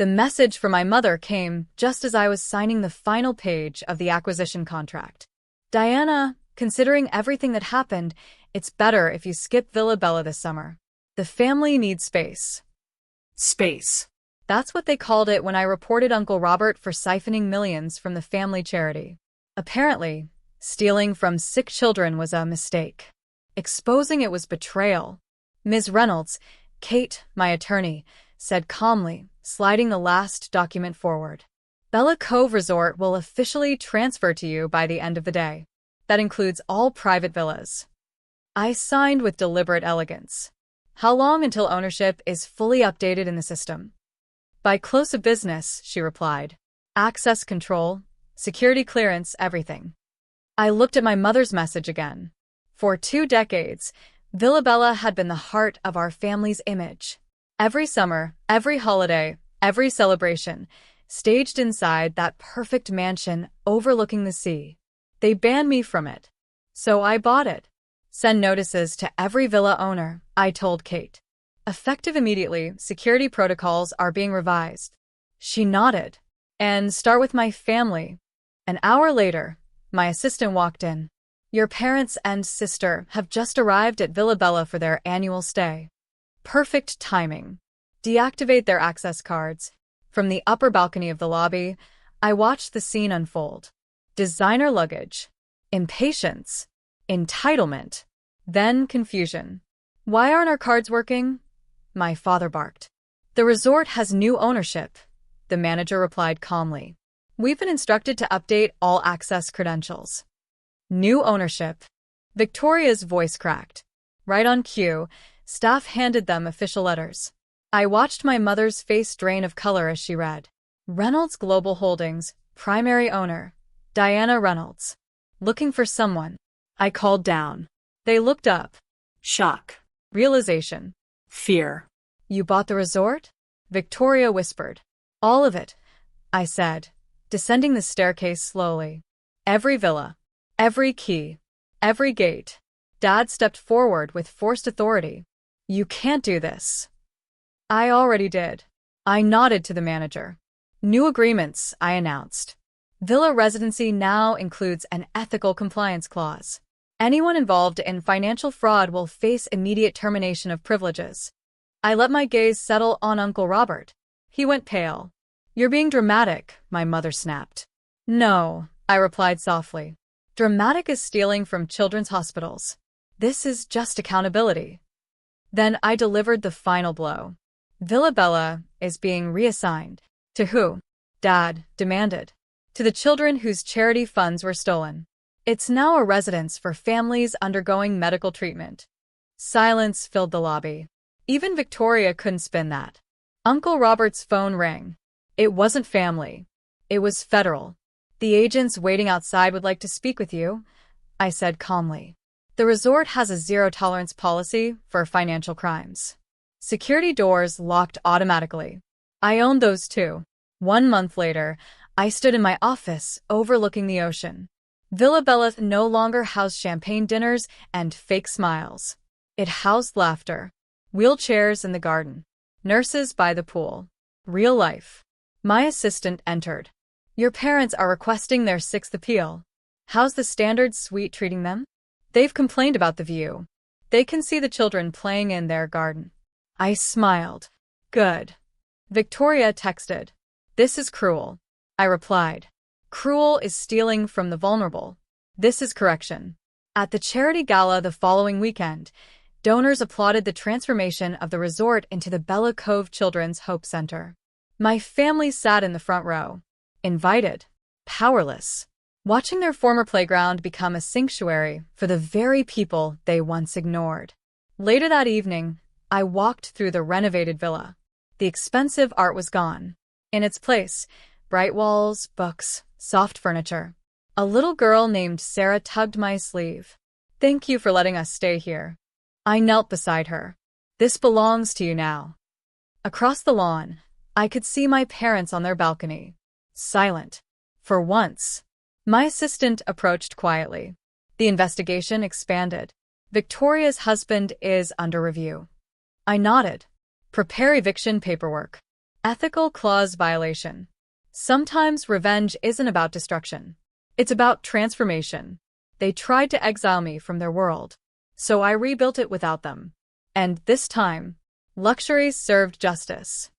The message from my mother came just as I was signing the final page of the acquisition contract. Diana, considering everything that happened, it's better if you skip Villa Bella this summer. The family needs space. Space. That's what they called it when I reported Uncle Robert for siphoning millions from the family charity. Apparently, stealing from sick children was a mistake. Exposing it was betrayal. Ms. Reynolds, Kate, my attorney, said calmly, sliding the last document forward. Bella Cove Resort will officially transfer to you by the end of the day. That includes all private villas. I signed with deliberate elegance. How long until ownership is fully updated in the system? By close of business, she replied. Access control, security clearance, everything. I looked at my mother's message again. For 2 decades, Villa Bella had been the heart of our family's image. Every summer, every holiday, every celebration, staged inside that perfect mansion overlooking the sea. They banned me from it. So I bought it. Send notices to every villa owner, I told Kate. Effective immediately, security protocols are being revised. She nodded. And start with my family. An hour later, my assistant walked in. Your parents and sister have just arrived at Villa Bella for their annual stay. Perfect timing. Deactivate their access cards. From the upper balcony of the lobby, I watched the scene unfold. Designer luggage. Impatience. Entitlement. Then confusion. Why aren't our cards working? My father barked. The resort has new ownership, the manager replied calmly. We've been instructed to update all access credentials. New ownership. Victoria's voice cracked. Right on cue, staff handed them official letters. I watched my mother's face drain of color as she read. Reynolds Global Holdings, primary owner, Diana Reynolds. Looking for someone. I called down. They looked up. Shock. Realization. Fear. You bought the resort? Victoria whispered. All of it, I said, descending the staircase slowly. Every villa. Every key. Every gate. Dad stepped forward with forced authority. You can't do this. I already did. I nodded to the manager. New agreements, I announced. Villa residency now includes an ethical compliance clause. Anyone involved in financial fraud will face immediate termination of privileges. I let my gaze settle on Uncle Robert. He went pale. You're being dramatic, my mother snapped. No, I replied softly. Dramatic is stealing from children's hospitals. This is just accountability. Then I delivered the final blow. Villa Bella is being reassigned. To who? Dad demanded. To the children whose charity funds were stolen. It's now a residence for families undergoing medical treatment. Silence filled the lobby. Even Victoria couldn't spin that. Uncle Robert's phone rang. It wasn't family. It was federal. The agents waiting outside would like to speak with you, I said calmly. The resort has a zero-tolerance policy for financial crimes. Security doors locked automatically. I owned those too. 1 month later, I stood in my office overlooking the ocean. Villa Bella no longer housed champagne dinners and fake smiles. It housed laughter. Wheelchairs in the garden. Nurses by the pool. Real life. My assistant entered. Your parents are requesting their 6th appeal. How's the standard suite treating them? They've complained about the view. They can see the children playing in their garden. I smiled. Good. Victoria texted. This is cruel. I replied. Cruel is stealing from the vulnerable. This is correction. At the charity gala the following weekend, donors applauded the transformation of the resort into the Bella Cove Children's Hope Center. My family sat in the front row. Invited. Powerless. Watching their former playground become a sanctuary for the very people they once ignored. Later that evening, I walked through the renovated villa. The expensive art was gone. In its place, bright walls, books, soft furniture. A little girl named Sarah tugged my sleeve. Thank you for letting us stay here. I knelt beside her. This belongs to you now. Across the lawn, I could see my parents on their balcony. Silent. For once. My assistant approached quietly. The investigation expanded. Victoria's husband is under review. I nodded. Prepare eviction paperwork. Ethical clause violation. Sometimes revenge isn't about destruction. It's about transformation. They tried to exile me from their world, so I rebuilt it without them. And this time, luxuries served justice.